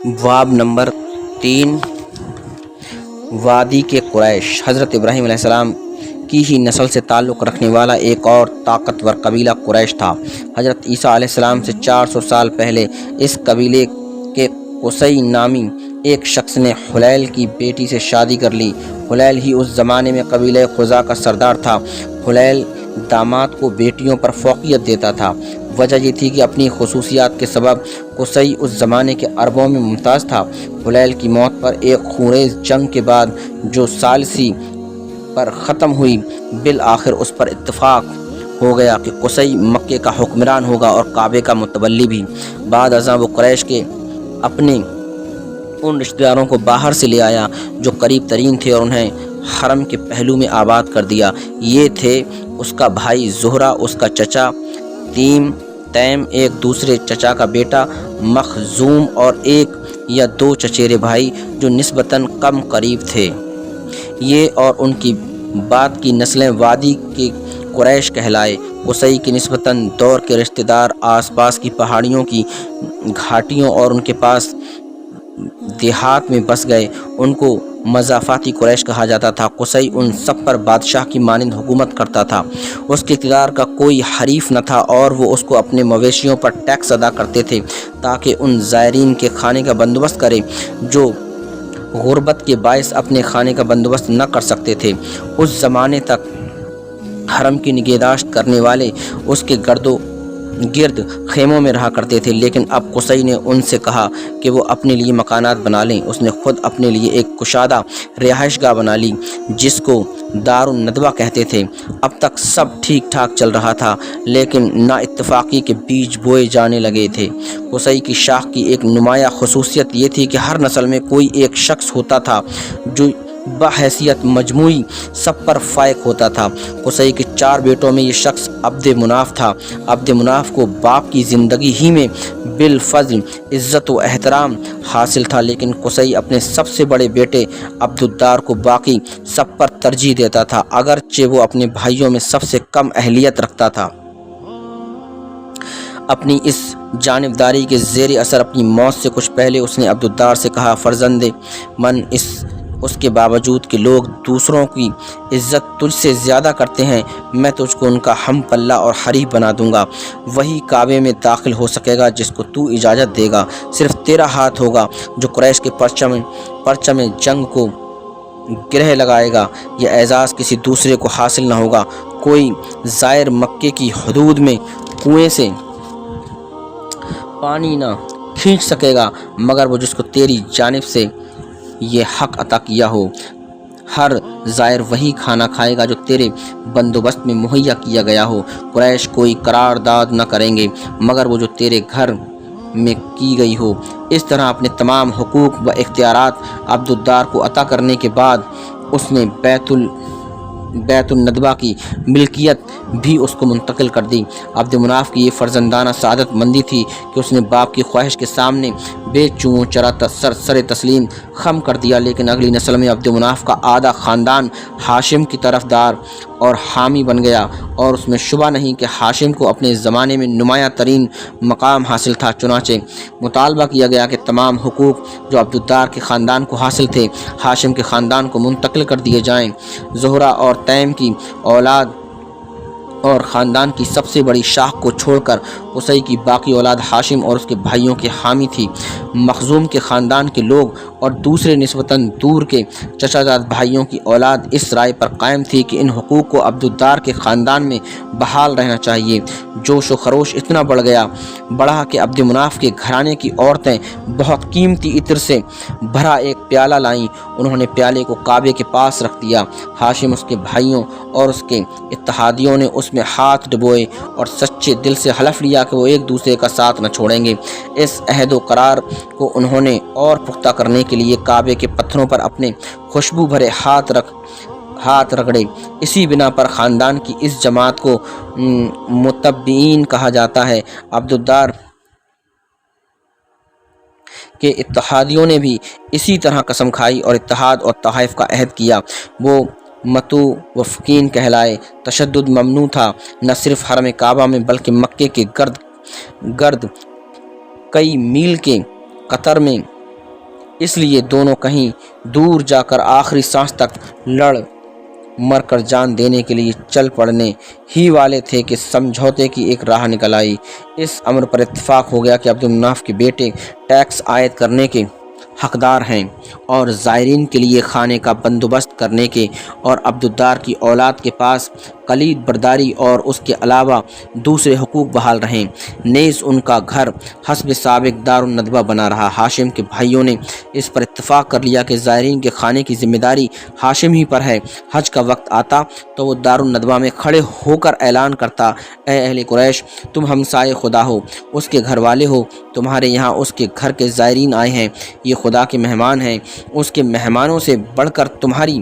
باب نمبر 3 وادی کے قریش۔ حضرت ابراہیم علیہ السلام کی ہی نسل سے تعلق رکھنے والا ایک اور طاقتور قبیلہ قریش تھا۔ حضرت عیسیٰ علیہ السلام سے 400 سال پہلے اس قبیلے کے قصی نامی ایک شخص نے حلیل کی بیٹی سے شادی کر لی۔ حلیل ہی اس زمانے میں قبیلہ خزاع کا سردار تھا۔ حلیل داماد کو بیٹیوں پر فوقیت دیتا تھا۔ وجہ یہ تھی کہ اپنی خصوصیات کے سبب قصی اس زمانے کے عربوں میں ممتاز تھا۔ حلیل کی موت پر ایک خونریز جنگ کے بعد جو ثالثی پر ختم ہوئی، بالآخر اس پر اتفاق ہو گیا کہ قصی مکے کا حکمران ہوگا اور کعبے کا متولی بھی۔ بعد ازاں وہ قریش کے اپنے ان رشتہ داروں کو باہر سے لے آیا جو قریب ترین تھے اور انہیں حرم کے پہلو میں آباد کر دیا۔ یہ تھے اس کا بھائی زہرہ، اس کا چچا تیم، ایک دوسرے چچا کا بیٹا مخزوم اور ایک یا دو چچیرے بھائی جو نسبتاً کم قریب تھے۔ یہ اور ان کی بعد کی نسلیں وادی کے قریش کہلائے۔ قصی کی نسبتاً دور کے رشتہ دار آس پاس کی پہاڑیوں کی گھاٹیوں اور ان کے پاس دیہات میں بس گئے۔ ان کو مضافاتی قریش کہا جاتا تھا۔ قصی ان سب پر بادشاہ کی مانند حکومت کرتا تھا۔ اس کے اقتدار کا کوئی حریف نہ تھا اور وہ اس کو اپنے مویشیوں پر ٹیکس ادا کرتے تھے تاکہ ان زائرین کے کھانے کا بندوبست کرے جو غربت کے باعث اپنے کھانے کا بندوبست نہ کر سکتے تھے۔ اس زمانے تک حرم کی نگہداشت کرنے والے اس کے گرد خیموں میں رہا کرتے تھے، لیکن اب قصی نے ان سے کہا کہ وہ اپنے لیے مکانات بنا لیں۔ اس نے خود اپنے لیے ایک کشادہ رہائش گاہ بنا لی جس کو دار الندوہ کہتے تھے۔ اب تک سب ٹھیک ٹھاک چل رہا تھا، لیکن نا اتفاقی کے بیج بوئے جانے لگے تھے۔ قصی کی شاخ کی ایک نمایاں خصوصیت یہ تھی کہ ہر نسل میں کوئی ایک شخص ہوتا تھا جو بحیثیت مجموعی سب پر فائق ہوتا تھا۔ قصی کے 4 بیٹوں میں یہ شخص عبد مناف تھا۔ عبد مناف کو باپ کی زندگی ہی میں بالفضل عزت و احترام حاصل تھا، لیکن قصی اپنے سب سے بڑے بیٹے عبدالدار کو باقی سب پر ترجیح دیتا تھا، اگرچہ وہ اپنے بھائیوں میں سب سے کم اہلیت رکھتا تھا۔ اپنی اس جانبداری کے زیر اثر اپنی موت سے کچھ پہلے اس نے عبدالدار سے کہا، فرزند من، اس کے باوجود کہ لوگ دوسروں کی عزت تجھ سے زیادہ کرتے ہیں، میں تجھ کو ان کا ہم پلہ اور حریف بنا دوں گا۔ وہی کعبے میں داخل ہو سکے گا جس کو تو اجازت دے گا۔ صرف تیرا ہاتھ ہوگا جو قریش کے پرچم جنگ کو گرہ لگائے گا۔ یہ اعزاز کسی دوسرے کو حاصل نہ ہوگا۔ کوئی زائر مکے کی حدود میں کنویں سے پانی نہ کھینچ سکے گا مگر وہ جس کو تیری جانب سے یہ حق عطا کیا ہو۔ ہر زائر وہی کھانا کھائے گا جو تیرے بندوبست میں مہیا کیا گیا ہو۔ قریش کوئی قرارداد نہ کریں گے مگر وہ جو تیرے گھر میں کی گئی ہو۔ اس طرح اپنے تمام حقوق و اختیارات عبدالدار کو عطا کرنے کے بعد اس نے بیت الندوہ کی ملکیت بھی اس کو منتقل کر دی۔ عبد مناف کی یہ فرزندانہ سعادت مندی تھی کہ اس نے باپ کی خواہش کے سامنے بے چوں چرا سر تسلیم خم کر دیا، لیکن اگلی نسل میں عبد مناف کا آدھا خاندان ہاشم کی طرفدار اور حامی بن گیا، اور اس میں شبہ نہیں کہ ہاشم کو اپنے زمانے میں نمایاں ترین مقام حاصل تھا۔ چنانچہ مطالبہ کیا گیا کہ تمام حقوق جو عبدالدار کے خاندان کو حاصل تھے ہاشم کے خاندان کو منتقل کر دیے جائیں۔ زہرہ اور تیم کی اولاد اور خاندان کی سب سے بڑی شاخ کو چھوڑ کر قصی کی باقی اولاد ہاشم اور اس کے بھائیوں کے حامی تھی۔ مخزوم کے خاندان کے لوگ اور دوسرے نسبتاً دور کے چچا زاد بھائیوں کی اولاد اس رائے پر قائم تھی کہ ان حقوق کو عبدالدار کے خاندان میں بحال رہنا چاہیے۔ جوش و خروش اتنا بڑھا کہ عبد مناف کے گھرانے کی عورتیں بہت قیمتی عطر سے بھرا ایک پیالہ لائیں۔ انہوں نے پیالے کو کعبے کے پاس رکھ دیا۔ ہاشم، اس کے بھائیوں اور اس کے اتحادیوں نے اس میں ہاتھ ڈبوئے اور سچے دل سے حلف لیا کہ وہ ایک دوسرے کا ساتھ نہ چھوڑیں گے۔ اس عہد و قرار کو انہوں نے اور پختہ کرنے کے لیے کعبے کے پتھروں پر اپنے خوشبو بھرے ہاتھ رگڑے۔ اسی بنا پر خاندان کی اس جماعت کو متبعین کہا جاتا ہے۔ عبدالدار کے اتحادیوں نے بھی اسی طرح قسم کھائی اور اتحاد اور تحائف کا عہد کیا۔ وہ متوفقین کہلائے۔ تشدد ممنوع تھا، نہ صرف حرم کعبہ میں بلکہ مکے کے گرد کئی میل کے قطر میں اس لیے دونوں کہیں دور جا کر آخری سانس تک لڑ مر کر جان دینے کے لیے چل پڑنے ہی والے تھے کہ سمجھوتے کی ایک راہ نکل آئی۔ اس امر پر اتفاق ہو گیا کہ عبد المناف کے بیٹے ٹیکس عائد کرنے کے حقدار ہیں اور زائرین کے لیے کھانے کا بندوبست کرنے کے، اور عبدالدار کی اولاد کے پاس کلید برداری اور اس کے علاوہ دوسرے حقوق بحال رہیں۔ نیز ان کا گھر حسب سابق دار الندوہ بنا رہا۔ ہاشم کے بھائیوں نے اس پر اتفاق کر لیا کہ زائرین کے کھانے کی ذمہ داری ہاشم ہی پر ہے۔ حج کا وقت آتا تو وہ دار الندوہ میں کھڑے ہو کر اعلان کرتا، اے اہل قریش، تم ہمسائے خدا ہو، اس کے گھر والے ہو، تمہارے یہاں اس کے گھر کے زائرین آئے ہیں، یہ خدا کے مہمان ہیں، اس کے مہمانوں سے بڑھ کر تمہاری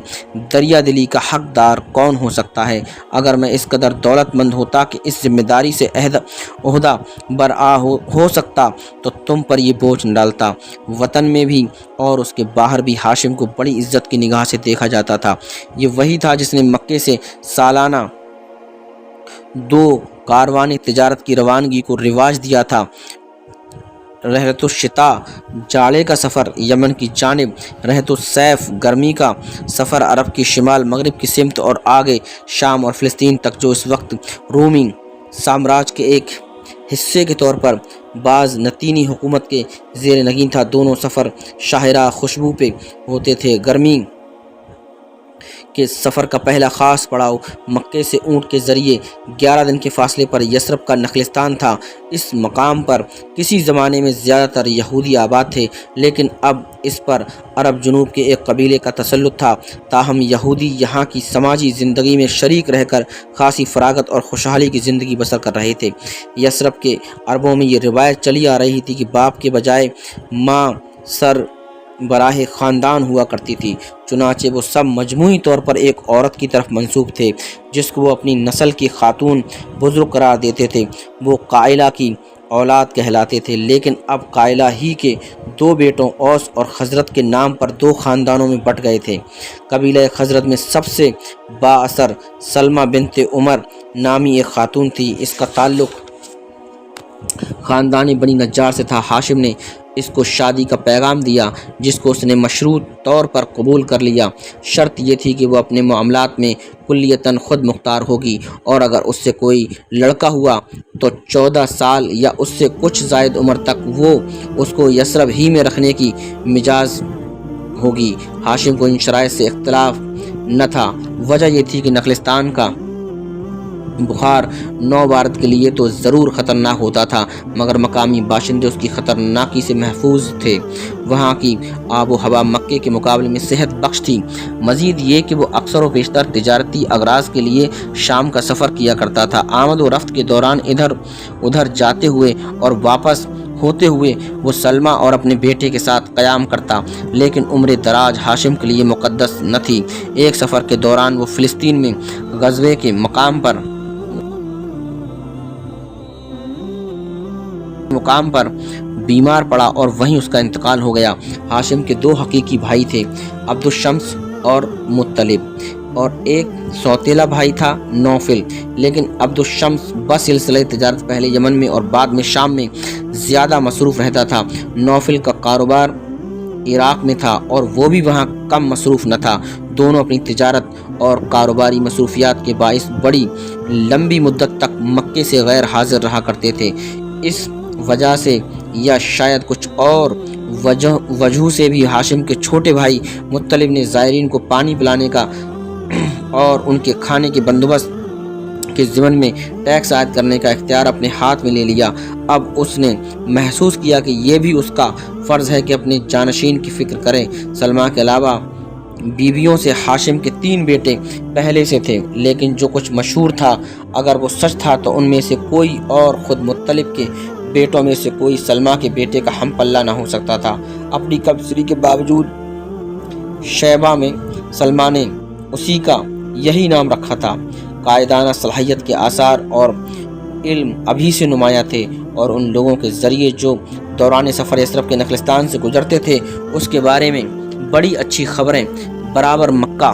دریا دلی کا حقدار کون ہو سکتا ہے؟ اگر میں اس قدر دولت مند ہوتا کہ اس ذمہ داری سے عہدہ برآ ہو سکتا تو تم پر یہ بوجھ نہ ڈالتا۔ وطن میں بھی اور اس کے باہر بھی ہاشم کو بڑی عزت کی نگاہ سے دیکھا جاتا تھا۔ یہ وہی تھا جس نے مکے سے سالانہ 2 کاروانی تجارت کی روانگی کو رواج دیا تھا۔ رحلۃ الشتاء جاڑے کا سفر یمن کی جانب، رحلۃ الصیف گرمی کا سفر عرب کی شمال مغرب کی سمت اور آگے شام اور فلسطین تک، جو اس وقت رومی سامراج کے ایک حصے کے طور پر بازنطینی حکومت کے زیر نگین تھا۔ دونوں سفر شاہراہ خوشبو پہ ہوتے تھے۔ گرمی کے سفر کا پہلا خاص پڑاؤ مکے سے اونٹ کے ذریعے 11 دن کے فاصلے پر یثرب کا نخلستان تھا۔ اس مقام پر کسی زمانے میں زیادہ تر یہودی آباد تھے، لیکن اب اس پر عرب جنوب کے ایک قبیلے کا تسلط تھا۔ تاہم یہودی یہاں کی سماجی زندگی میں شریک رہ کر خاصی فراغت اور خوشحالی کی زندگی بسر کر رہے تھے۔ یثرب کے عربوں میں یہ روایت چلی آ رہی تھی کہ باپ کے بجائے ماں سر براہ خاندان ہوا کرتی تھی، چنانچہ وہ سب مجموعی طور پر ایک عورت کی طرف منسوب تھے جس کو وہ اپنی نسل کی خاتون بزرگ قرار دیتے تھے۔ وہ قائلہ کی اولاد کہلاتے تھے، لیکن اب قائلہ ہی کے 2 بیٹوں اوس اور خزرت کے نام پر 2 خاندانوں میں بٹ گئے تھے۔ قبیلہ خزرت میں سب سے با اثر سلمہ بنت عمر نامی ایک خاتون تھی۔ اس کا تعلق خاندان بنی نجار سے تھا۔ ہاشم نے اس کو شادی کا پیغام دیا، جس کو اس نے مشروط طور پر قبول کر لیا۔ شرط یہ تھی کہ وہ اپنے معاملات میں کلیتاً خود مختار ہوگی، اور اگر اس سے کوئی لڑکا ہوا تو 14 سال یا اس سے کچھ زائد عمر تک وہ اس کو یثرب ہی میں رکھنے کی مجاز ہوگی۔ ہاشم کو ان شرائط سے اختلاف نہ تھا۔ وجہ یہ تھی کہ نخلستان کا بخار نو بھارت کے لیے تو ضرور خطرناک ہوتا تھا، مگر مقامی باشندے اس کی خطرناکی سے محفوظ تھے۔ وہاں کی آب و ہوا مکے کے مقابلے میں صحت بخش تھی۔ مزید یہ کہ وہ اکثر و بیشتر تجارتی اغراض کے لیے شام کا سفر کیا کرتا تھا۔ آمد و رفت کے دوران ادھر ادھر جاتے ہوئے اور واپس ہوتے ہوئے وہ سلمہ اور اپنے بیٹے کے ساتھ قیام کرتا، لیکن عمر دراز ہاشم کے لیے مقدس نہ تھی۔ ایک سفر کے دوران وہ فلسطین میں غزوے کے مقام پر بیمار پڑا اور وہیں اس کا انتقال ہو گیا۔ ہاشم کے 2 حقیقی بھائی تھے، عبد الشمس اور مطلب، اور ایک سوتیلا بھائی تھا نوفل، لیکن عبد الشمس بسلسلہ تجارت پہلے یمن میں اور بعد میں شام میں زیادہ مصروف رہتا تھا۔ نوفل کا کاروبار عراق میں تھا اور وہ بھی وہاں کم مصروف نہ تھا۔ دونوں اپنی تجارت اور کاروباری مصروفیات کے باعث بڑی لمبی مدت تک مکے سے غیر حاضر رہا کرتے تھے۔ اس وجہ سے یا شاید کچھ اور وجہ سے بھی ہاشم کے چھوٹے بھائی مطلب نے زائرین کو پانی پلانے کا اور ان کے کھانے کے بندوبست کے ضمن میں ٹیکس عائد کرنے کا اختیار اپنے ہاتھ میں لے لیا۔ اب اس نے محسوس کیا کہ یہ بھی اس کا فرض ہے کہ اپنے جانشین کی فکر کرے۔ سلمہ کے علاوہ بیویوں سے ہاشم کے 3 بیٹے پہلے سے تھے، لیکن جو کچھ مشہور تھا اگر وہ سچ تھا تو ان میں سے کوئی اور خود مطلب کے بیٹوں میں سے کوئی سلمہ کے بیٹے کا ہم پلہ نہ ہو سکتا تھا۔ اپنی کمزوری کے باوجود شیبہ میں سلمہ نے اسی کا یہی نام رکھا تھا۔ قائدانہ صلاحیت کے آثار اور علم ابھی سے نمایاں تھے، اور ان لوگوں کے ذریعے جو دوران سفر یثرب کے نخلستان سے گزرتے تھے اس کے بارے میں بڑی اچھی خبریں برابر مکہ